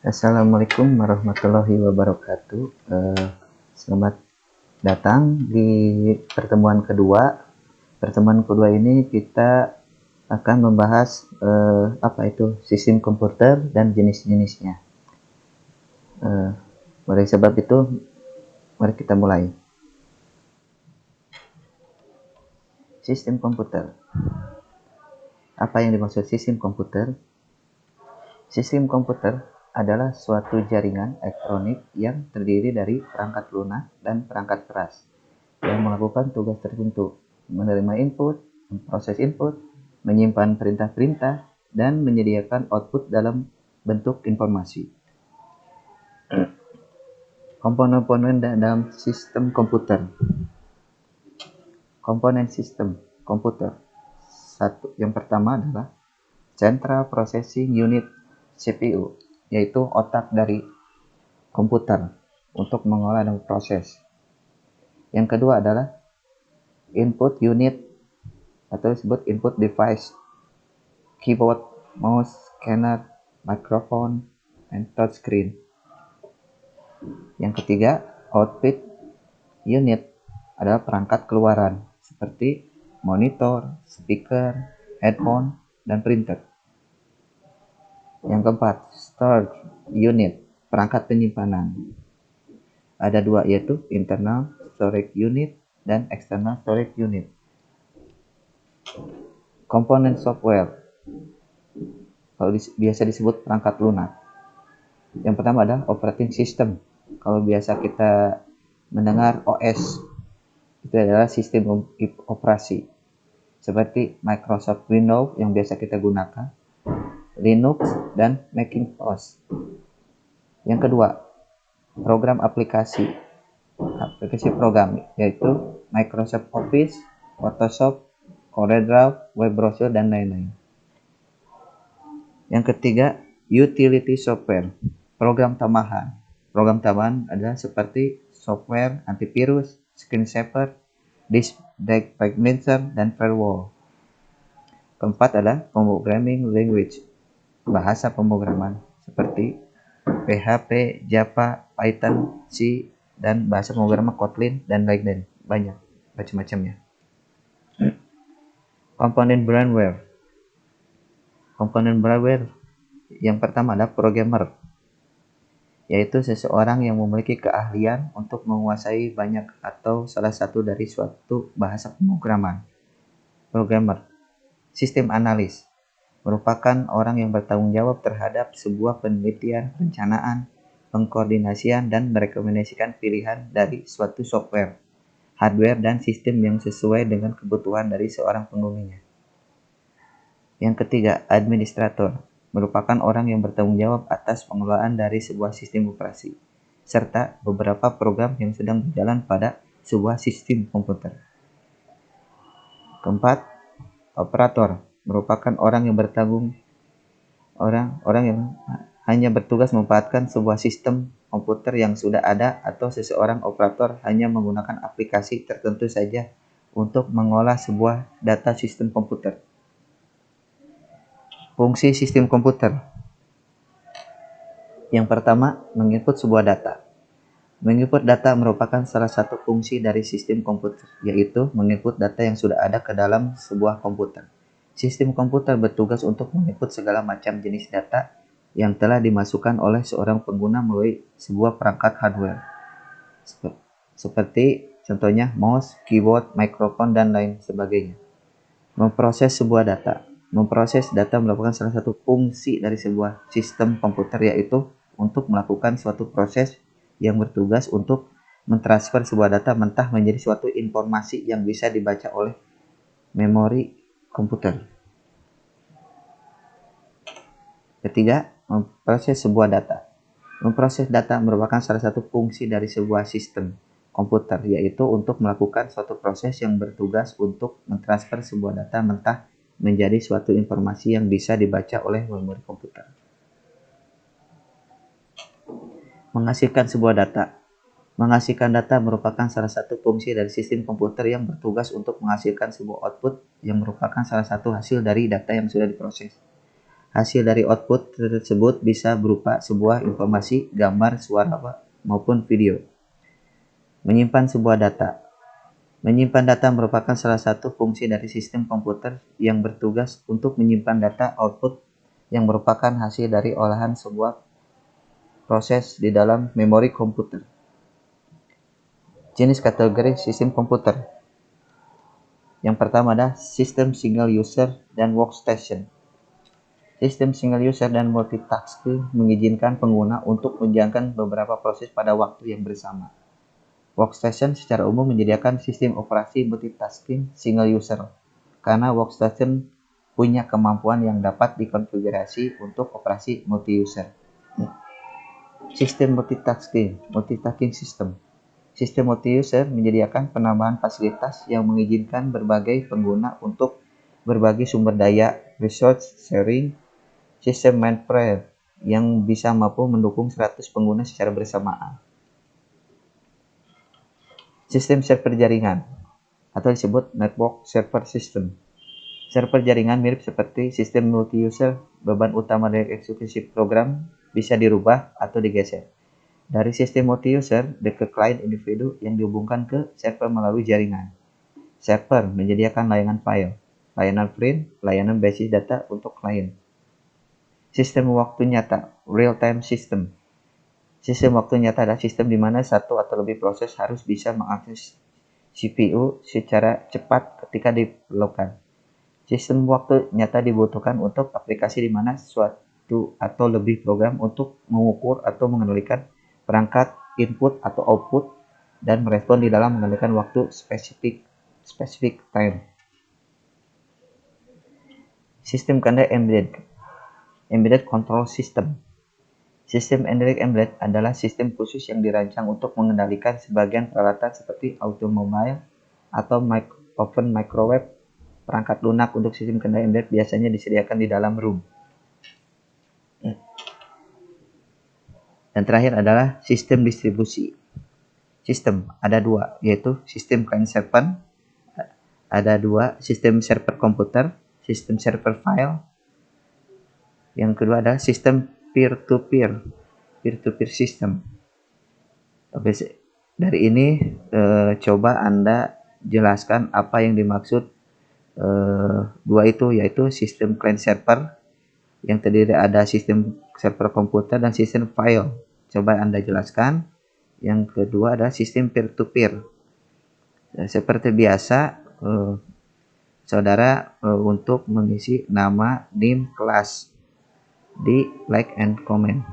Assalamualaikum warahmatullahi wabarakatuh. Selamat datang di pertemuan kedua. Pertemuan kedua ini kita akan membahas apa itu sistem komputer dan jenis-jenisnya. Oleh sebab itu, mari kita mulai. Sistem komputer. Apa yang dimaksud sistem komputer? Sistem komputer adalah suatu jaringan elektronik yang terdiri dari perangkat lunak dan perangkat keras yang melakukan tugas tertentu, menerima input, memproses input, menyimpan perintah-perintah, dan menyediakan output dalam bentuk informasi. Komponen-komponen dalam sistem komputer. Komponen sistem komputer. Yang pertama adalah Central Processing Unit CPU, yaitu otak dari komputer untuk mengolah dan proses. Yang kedua adalah Input Unit atau disebut Input Device, keyboard, mouse, scanner, microphone, and touchscreen. Yang ketiga, Output Unit adalah perangkat keluaran seperti monitor, speaker, headphone, dan printer. Yang keempat, Storage Unit, perangkat penyimpanan. Ada dua, yaitu Internal Storage Unit dan External Storage Unit. Komponen software, kalau biasa disebut perangkat lunak. Yang pertama adalah Operating System. Kalau biasa kita mendengar OS, itu adalah sistem operasi. Seperti Microsoft Windows yang biasa kita gunakan, Linux, dan Macintosh. Yang kedua, program aplikasi program, yaitu Microsoft Office, Photoshop, CorelDRAW, web browser, dan lain-lain. Yang ketiga, utility software, program tambahan. Program tambahan adalah seperti software antivirus, screensaver, disk defragmenter, dan firewall. Keempat adalah programming language, bahasa pemrograman seperti PHP, Java, Python, C, dan bahasa pemrograman Kotlin, dan lain-lain. Banyak macam-macamnya. Komponen brainware. Komponen brainware yang pertama adalah programmer, yaitu seseorang yang memiliki keahlian untuk menguasai banyak atau salah satu dari suatu bahasa pemrograman. Programmer. Sistem analis merupakan orang yang bertanggung jawab terhadap sebuah penelitian, perencanaan, pengkoordinasian, dan merekomendasikan pilihan dari suatu software, hardware, dan sistem yang sesuai dengan kebutuhan dari seorang penggunanya. Yang ketiga, administrator merupakan orang yang bertanggung jawab atas pengelolaan dari sebuah sistem operasi, serta beberapa program yang sedang berjalan pada sebuah sistem komputer. Keempat, operator merupakan orang yang hanya bertugas memanfaatkan sebuah sistem komputer yang sudah ada, atau seseorang operator hanya menggunakan aplikasi tertentu saja untuk mengolah sebuah data sistem komputer. Fungsi sistem komputer. Yang pertama, menginput sebuah data. Menginput data merupakan salah satu fungsi dari sistem komputer, yaitu menginput data yang sudah ada ke dalam sebuah komputer. Sistem komputer bertugas untuk menginput segala macam jenis data yang telah dimasukkan oleh seorang pengguna melalui sebuah perangkat hardware. Seperti contohnya mouse, keyboard, microphone, dan lain sebagainya. Memproses sebuah data. Memproses data merupakan salah satu fungsi dari sebuah sistem komputer, yaitu untuk melakukan suatu proses yang bertugas untuk mentransfer sebuah data mentah menjadi suatu informasi yang bisa dibaca oleh memori komputer. Ketiga, memproses sebuah data. Memproses data merupakan salah satu fungsi dari sebuah sistem komputer, yaitu untuk melakukan suatu proses yang bertugas untuk mentransfer sebuah data mentah menjadi suatu informasi yang bisa dibaca oleh memori komputer. Menghasilkan sebuah data. Menghasilkan data merupakan salah satu fungsi dari sistem komputer yang bertugas untuk menghasilkan sebuah output yang merupakan salah satu hasil dari data yang sudah diproses. Hasil dari output tersebut bisa berupa sebuah informasi, gambar, suara, maupun video. Menyimpan sebuah data. Menyimpan data merupakan salah satu fungsi dari sistem komputer yang bertugas untuk menyimpan data output yang merupakan hasil dari olahan sebuah proses di dalam memori komputer. Jenis kategori sistem komputer. Yang pertama adalah sistem single user dan workstation. Sistem single user dan multitasking mengizinkan pengguna untuk menjalankan beberapa proses pada waktu yang bersama. Workstation secara umum menyediakan sistem operasi multitasking single user, karena workstation punya kemampuan yang dapat dikonfigurasi untuk operasi multi-user. Sistem multitasking system. Sistem multi-user menyediakan penambahan fasilitas yang mengizinkan berbagai pengguna untuk berbagi sumber daya, resource sharing, sistem mainframe yang bisa mampu mendukung 100 pengguna secara bersamaan. Sistem server jaringan atau disebut network server system. Server jaringan mirip seperti sistem multi-user, beban utama dari eksekusi program bisa dirubah atau digeser dari sistem multi-user ke klien individu yang dihubungkan ke server melalui jaringan. Server menyediakan layanan file, layanan print, layanan basis data untuk klien. Sistem waktu nyata, real-time system. Sistem waktu nyata adalah sistem di mana satu atau lebih proses harus bisa mengakses CPU secara cepat ketika diperlukan. Sistem waktu nyata dibutuhkan untuk aplikasi di mana suatu atau lebih program untuk mengukur atau mengendalikan perangkat input atau output dan merespon di dalam mengendalikan waktu specific time. Sistem kendali embedded control system. Sistem embedded adalah sistem khusus yang dirancang untuk mengendalikan sebagian peralatan seperti automobile atau oven microwave. Perangkat lunak untuk sistem kendali embedded biasanya disediakan di dalam room. Dan terakhir adalah sistem distribusi. Sistem ada dua, yaitu sistem client server, ada dua, sistem server komputer, sistem server file. Yang kedua adalah sistem peer-to-peer system. Oke, dari ini coba Anda jelaskan apa yang dimaksud dua itu, yaitu sistem client server yang terdiri ada sistem server komputer dan sistem file. Coba Anda jelaskan. Yang kedua adalah sistem peer-to-peer. Seperti biasa, saudara untuk mengisi nama, NIM, kelas di like and comment.